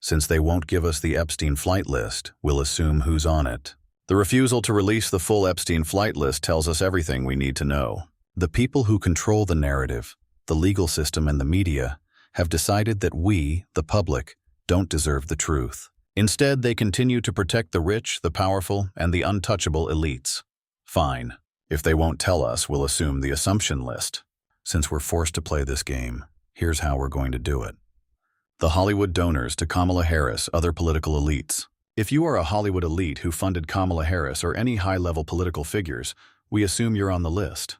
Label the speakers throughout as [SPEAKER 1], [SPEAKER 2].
[SPEAKER 1] Since they won't give us the Epstein flight list, we'll assume who's on it. The refusal to release the full Epstein flight list tells us everything we need to know. The people who control the narrative, the legal system and the media, have decided that we, the public, don't deserve the truth. Instead, they continue to protect the rich, the powerful, and the untouchable elites. Fine. If they won't tell us, we'll assume the assumption list. Since we're forced to play this game, here's how we're going to do it. The Hollywood donors to Kamala Harris, other political elites. If you are a Hollywood elite who funded Kamala Harris or any high-level political figures, we assume you're on the list.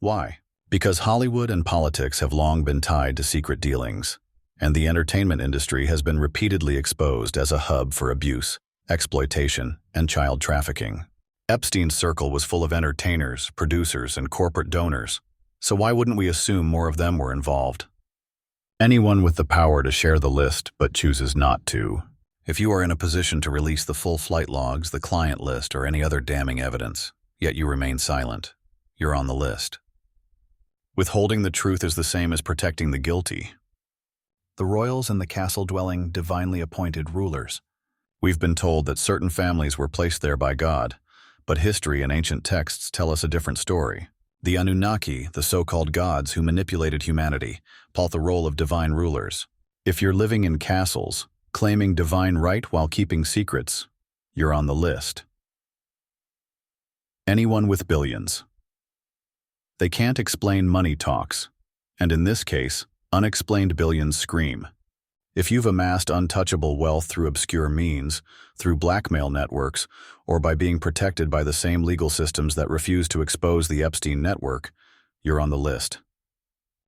[SPEAKER 1] Why? Because Hollywood and politics have long been tied to secret dealings, and the entertainment industry has been repeatedly exposed as a hub for abuse, exploitation, and child trafficking. Epstein's circle was full of entertainers, producers, and corporate donors, so why wouldn't we assume more of them were involved? Anyone with the power to share the list but chooses not to. If you are in a position to release the full flight logs, the client list, or any other damning evidence, yet you remain silent, you're on the list. Withholding the truth is the same as protecting the guilty. The royals and the castle-dwelling, divinely appointed rulers. We've been told that certain families were placed there by God, but history and ancient texts tell us a different story. The Anunnaki, the so-called gods who manipulated humanity, play the role of divine rulers. If you're living in castles, claiming divine right while keeping secrets, you're on the list. Anyone with billions. They can't explain money talks, and in this case, unexplained billions scream. If you've amassed untouchable wealth through obscure means, through blackmail networks, or by being protected by the same legal systems that refuse to expose the Epstein network, you're on the list.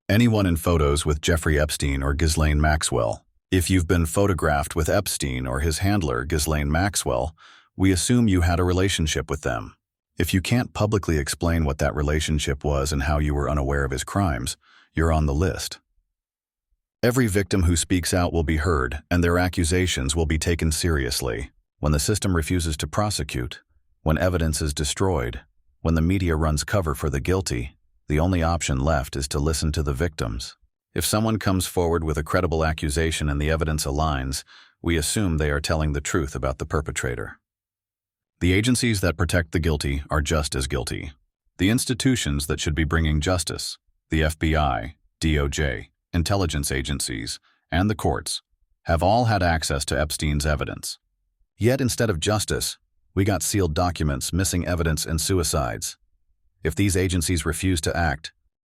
[SPEAKER 1] Anyone in photos with Jeffrey Epstein or Ghislaine Maxwell. If you've been photographed with Epstein or his handler, Ghislaine Maxwell, we assume you had a relationship with them. If you can't publicly explain what that relationship was and how you were unaware of his crimes, you're on the list. Every victim who speaks out will be heard, and their accusations will be taken seriously. When the system refuses to prosecute, when evidence is destroyed, when the media runs cover for the guilty, the only option left is to listen to the victims. If someone comes forward with a credible accusation and the evidence aligns, we assume they are telling the truth about the perpetrator. The agencies that protect the guilty are just as guilty. The institutions that should be bringing justice, the FBI, DOJ, intelligence agencies, and the courts, have all had access to Epstein's evidence. Yet instead of justice, we got sealed documents, missing evidence, and suicides. If these agencies refuse to act,